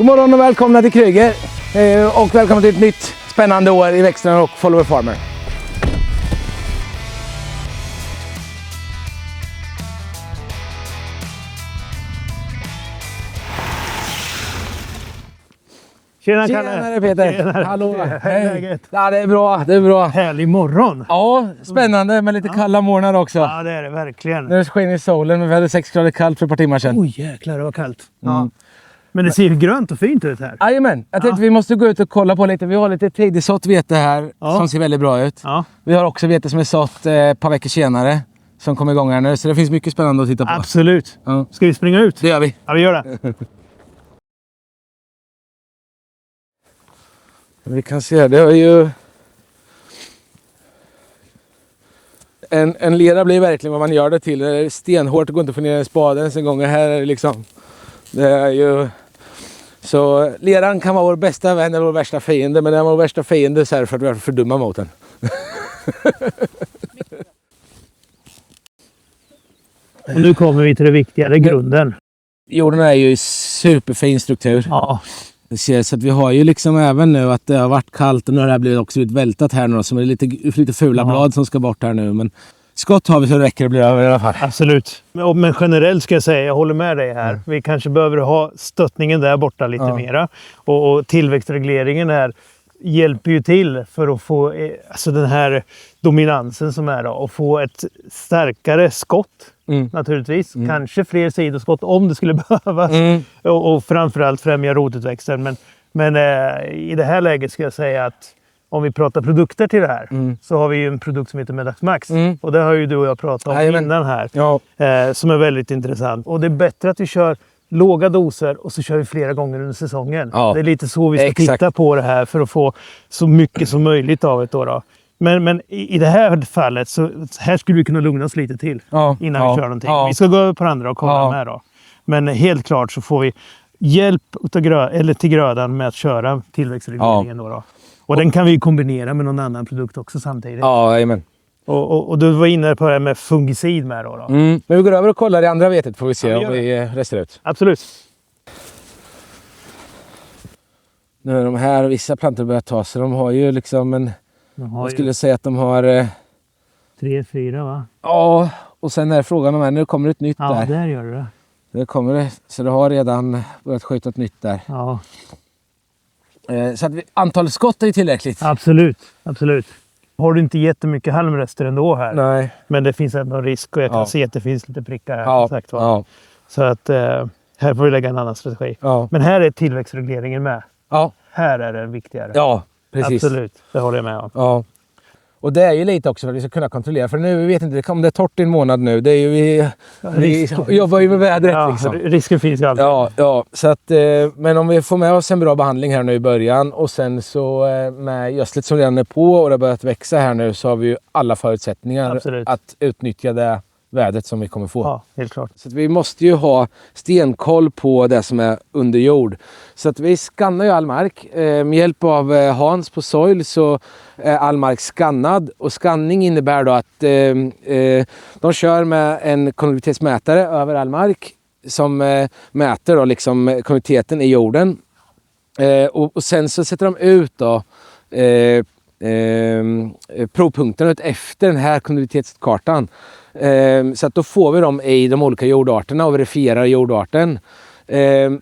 God morgon och välkomna till Kryger och välkomna till ett nytt spännande år i växterna och Follower Farmer. Tjena Kalle! Tjenare Peter! Tjenare. Hallå! Hej läget? Ja, det är bra, det är bra. Härlig morgon! Ja, spännande med lite kalla morgnar också. Ja, det är det verkligen. Nu skiner solen, men vi hade 6 grader kallt för ett par timmar sedan. Oj jäklar, det var kallt. Ja. Men det ser grönt och fint ut här. Jajamän, jag tänkte vi måste gå ut och kolla på lite. Vi har lite tidigt sått vete här som ser väldigt bra ut. Ja. Vi har också vete som är sått ett par veckor senare som kommer igång här nu. Så det finns mycket spännande att titta på. Absolut. Ja. Ska vi springa ut? Det gör vi. Ja, vi gör det. Vi kan se, det är ju... En lera blir verkligen vad man gör det till. Det är stenhårt, det går inte att få ner en spade ens en gång. Här är det liksom... Det är ju... Så leran kan vara vår bästa vän eller vår värsta fiende. Men den var vår värsta fiende så här för att vi är för dumma mot den. Och nu kommer vi till det viktigare, grunden. Jorden är ju i superfin struktur. Ja. Så att vi har ju liksom även nu att det har varit kallt och nu har det blivit också blivit vältat här nu. Som är lite fula blad som ska bort här nu. Men skott har vi så räcker det blir över i alla fall. Absolut. Men generellt ska jag säga, jag håller med dig här. Vi kanske behöver ha stöttningen där borta lite mera. Och tillväxtregleringen här hjälper ju till för att få alltså den här dominansen som är då. Och få ett starkare skott naturligtvis. Kanske fler sidoskott om det skulle behövas. Och framförallt främja rotutväxten. Men i det här läget ska jag säga att om vi pratar produkter till det här så har vi ju en produkt som heter Medax Max. Och det har ju du och jag pratat om innan här. Ja. Som är väldigt intressant. Och det är bättre att vi kör låga doser och så kör vi flera gånger under säsongen. Ja. Det är lite så vi ska titta på det här för att få så mycket som möjligt av det då. Men i det här fallet så här skulle vi kunna lugna oss lite till innan vi kör någonting. Vi ska gå över på andra och kolla med då. Men helt klart så får vi hjälp till grödan med att köra tillväxtregleringen då. Och den kan vi kombinera med någon annan produkt också samtidigt. Ja, amen. Och du var inne på det här med fungicid med då. Men vi går över och kollar det andra vetet får vi se om vi restar ut. Absolut. Nu är de här, vissa plantor börjar ta sig. De har ju liksom en... Jag skulle säga att de har... 3-4 va? Ja, och sen är frågan om nu kommer ett nytt där. Ja, där gör det. Det kommer det. Så det har redan börjat skjuta ett nytt där. Ja. Så att antalet skott är ju tillräckligt. Absolut, absolut. Har du inte jättemycket halmrester ändå här? Nej. Men det finns ändå risk och jag kan se att det finns lite prickar här. Ja. Sagt, va? Ja. Så att här får vi lägga en annan strategi. Ja. Men här är tillväxtregleringen med. Ja. Här är den viktigare. Ja, precis. Absolut, det håller jag med om. Ja. Och det är ju lite också för att vi ska kunna kontrollera. För nu, vi vet inte, om det är torrt i en månad nu. Det är ju vi jobbar ju med vädret liksom. Risken finns ju alltid. Ja, så att, men om vi får med oss en bra behandling här nu i början och sen så med gödslet som redan är på och det har börjat växa här nu så har vi ju alla förutsättningar att utnyttja det vädret som vi kommer få. Ja, helt klart. Så att vi måste ju ha stenkoll på det som är under jord. Så att vi skannar ju all mark. Med hjälp av Hans på Soil så är all mark skannad. Och skanning innebär då att de kör med en kontinuitetsmätare över all mark. Som mäter då liksom kontinuiteten i jorden. Och sen så sätter de ut då provpunkterna ut efter den här kontinuitetskartan. Så att då får vi dem i de olika jordarterna och verifierar jordarten.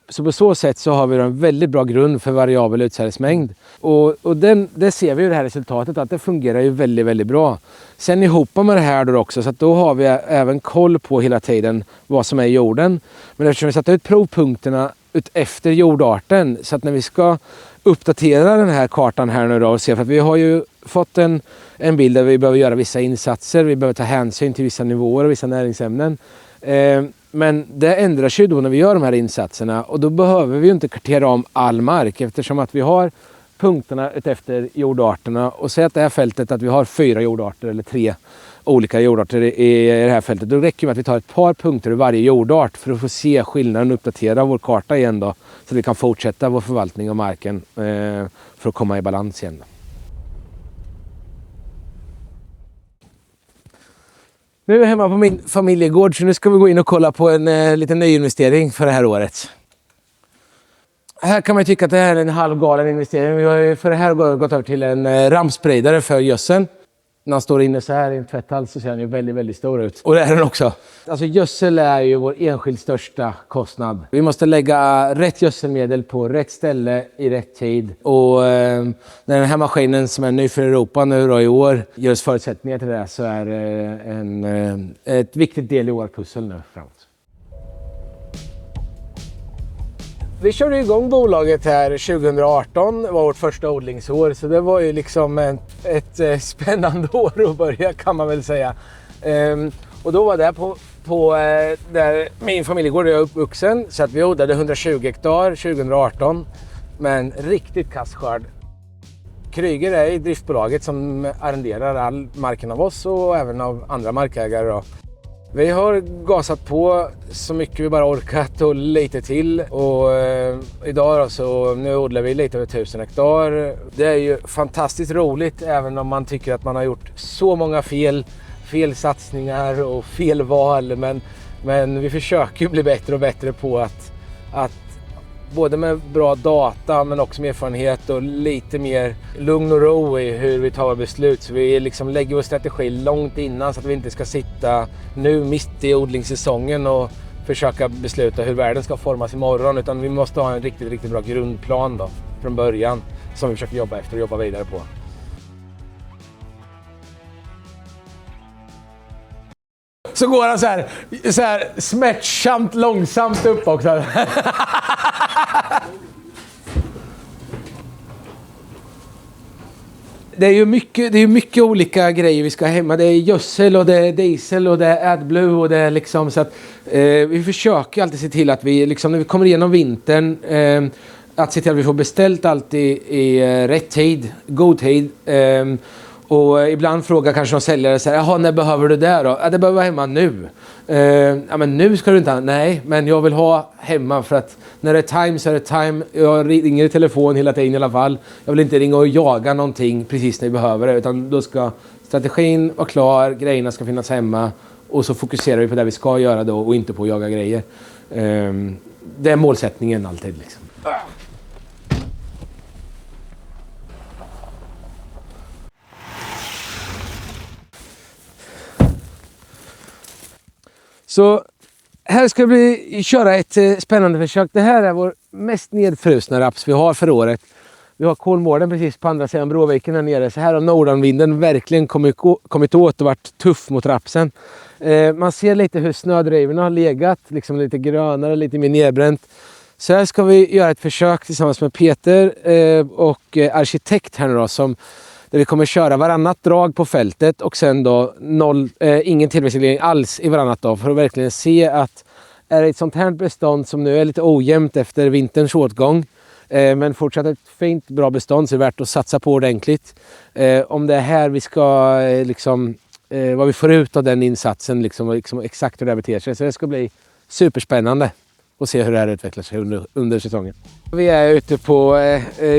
Så på så sätt så har vi en väldigt bra grund för variabel utsädesmängd. Och det ser vi ju det här resultatet att det fungerar ju väldigt, väldigt bra. Sen ihop med det här då också så att då har vi även koll på hela tiden vad som är i jorden. Men eftersom vi satt ut provpunkterna ut efter jordarten så att när vi ska uppdatera den här kartan här nu då och se för att vi har ju fått en bild där vi behöver göra vissa insatser, vi behöver ta hänsyn till vissa nivåer och vissa näringsämnen. Men det ändrar sig då när vi gör de här insatserna och då behöver vi ju inte kartera om all mark eftersom att vi har punkterna efter jordarterna och säg att det här fältet att vi har 4 jordarter eller 3 olika jordarter i det här fältet. Då räcker det med att vi tar ett par punkter ur varje jordart för att få se skillnaden och uppdatera vår karta igen då. Så att vi kan fortsätta vår förvaltning av marken för att komma i balans igen. Nu är jag hemma på min familjegård så nu ska vi gå in och kolla på en liten nyinvestering för det här året. Här kan man tycka att det här är en halvgalen investering. Vi har ju för det här gått över till en rampspridare för gödseln. När han står inne så här i en tvätthall så ser han ju väldigt, väldigt stor ut. Och det är den också. Alltså gödsel är ju vår enskilt största kostnad. Vi måste lägga rätt gödselmedel på rätt ställe i rätt tid. Och när den här maskinen som är ny för Europa nu då i år ger oss förutsättningar till det så är det ett viktigt del i vårt pussel nu framåt. Vi körde igång bolaget här 2018, det var vårt första odlingsår, så det var ju liksom ett spännande år att börja kan man väl säga. Och då var det på där min familjegård är uppvuxen, så att vi odlade 120 hektar 2018 med en riktigt kass skörd. Kryger är driftbolaget som arrenderar all marken av oss och även av andra markägare då. Vi har gasat på så mycket vi bara orkat och lite till och idag då, så nu odlar vi lite över 1000 hektar. Det är ju fantastiskt roligt även om man tycker att man har gjort så många fel satsningar och fel val, men vi försöker ju bli bättre och bättre på att både med bra data men också med erfarenhet och lite mer lugn och ro i hur vi tar beslut. Så vi liksom lägger vår strategi långt innan så att vi inte ska sitta nu mitt i odlingssäsongen och försöka besluta hur världen ska formas imorgon, utan vi måste ha en riktigt, riktigt bra grundplan då från början som vi försöker jobba efter och jobba vidare på. Så går han så här smärtsamt långsamt upp också. Det är ju mycket olika grejer vi ska ha hemma. Det är gödsel och det är diesel och det är AdBlue och det är liksom så att vi försöker alltid se till att vi liksom när vi kommer igenom vintern att se till att vi får beställt allt i rätt tid, god tid. Och ibland frågar kanske någon säljare så här, jaha, när behöver du det då? Ja, det behöver vara hemma nu. Ja, men nu ska du inte ha. Nej, men jag vill ha hemma för att när det är time så är det time. Jag ringer i telefon hela tiden i alla fall. Jag vill inte ringa och jaga någonting precis när vi behöver det, utan då ska strategin vara klar, grejerna ska finnas hemma och så fokuserar vi på det vi ska göra då och inte på att jaga grejer. Det är målsättningen alltid liksom. Så här ska vi köra ett spännande försök. Det här är vår mest nedfrusna raps vi har för året. Vi har Kolmården precis på andra sidan Bråviken här nere. Så här har nordanvinden verkligen kommit åt och varit tuff mot rapsen. Man ser lite hur snödrivorna har legat, liksom lite grönare, lite mer nedbränt. Så här ska vi göra ett försök tillsammans med Peter och arkitekt här nu då, där vi kommer köra varannat drag på fältet och sen då ingen tillväxtreglering alls i varannat dag för att verkligen se att är det ett sånt här bestånd som nu är lite ojämnt efter vinterns åtgång men fortsatt ett fint bra bestånd så är det värt att satsa på ordentligt. Om det är här vi ska liksom vad vi får ut av den insatsen liksom exakt hur det här beter sig, så det ska bli superspännande och se hur det här utvecklar sig under säsongen. Vi är ute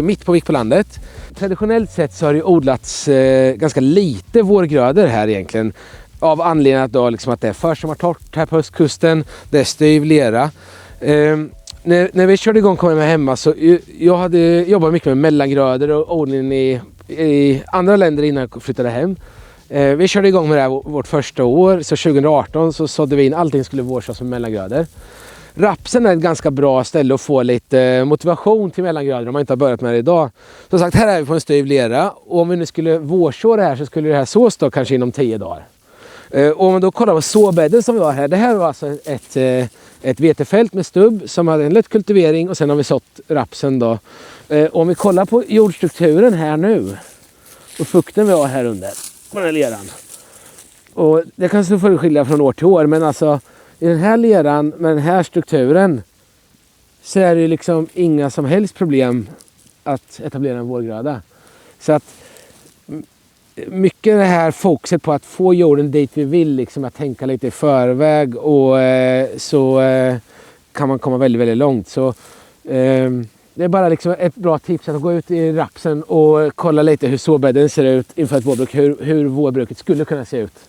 mitt på Vik på landet. Traditionellt sett så har det odlats ganska lite vårgrödor här egentligen. Av anledning att det är försommartorrt här på östkusten. Det är styv lera. När vi körde igång kom jag med hemma så jag hade jobbat mycket med mellangrödor och odling i andra länder innan jag flyttade hem. Vi körde igång med det här vårt första år. Så 2018 så sådde vi in allting skulle vårsas med mellangrödor. Rapsen är ett ganska bra ställe att få lite motivation till mellangrödor om man inte har börjat med det idag. Som sagt, här är vi på en styv lera och om vi nu skulle vårså det här så skulle det här sås då kanske inom 10 dagar. Och om man då kollar på såbädden som vi har här, det här var alltså ett vetefält med stubb som hade en lätt kultivering och sen har vi sått rapsen då. Om vi kollar på jordstrukturen här nu och fukten vi har här under på den här leran. Och det kan så skilja från år till år, men alltså i den här leran med den här strukturen så är det liksom inga som helst problem att etablera en vårgröda. Så att mycket det här fokuset på att få jorden dit vi vill, liksom att tänka lite i förväg och så kan man komma väldigt, väldigt långt. Så det är bara liksom ett bra tips att gå ut i rapsen och kolla lite hur såbädden ser ut inför ett vårbruk, hur vårbruket skulle kunna se ut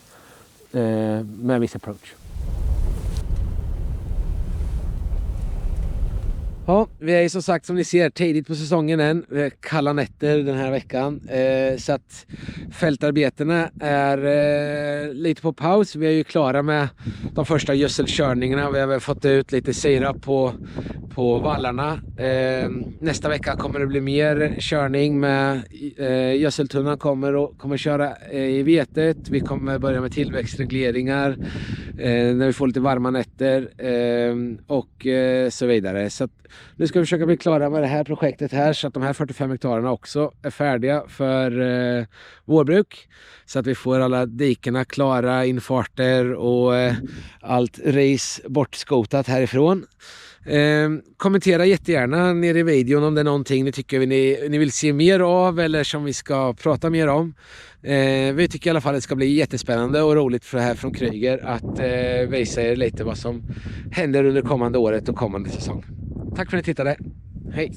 med en viss approach. Ja, vi är som sagt som ni ser tidigt på säsongen än. Vi har kalla nätter den här veckan. Så att fältarbetena är lite på paus. Vi är ju klara med de första gödselkörningarna. Vi har väl fått ut lite sirap på vallarna. Nästa vecka kommer det bli mer körning med gödseltunnan kommer köra i vetet. Vi kommer börja med tillväxtregleringar när vi får lite varma nätter och så vidare. Så att nu ska vi försöka bli klara med det här projektet här så att de här 45 hektarerna också är färdiga för vårbruk. Så att vi får alla dikerna klara, infarter och allt ris bortskotat härifrån. Kommentera jättegärna nere i videon om det är någonting ni tycker ni vill se mer av eller som vi ska prata mer om. Vi tycker i alla fall att det ska bli jättespännande och roligt för det här från Kryger att visa er lite vad som händer under kommande året och kommande säsong. Tack för att ni tittade. Hej!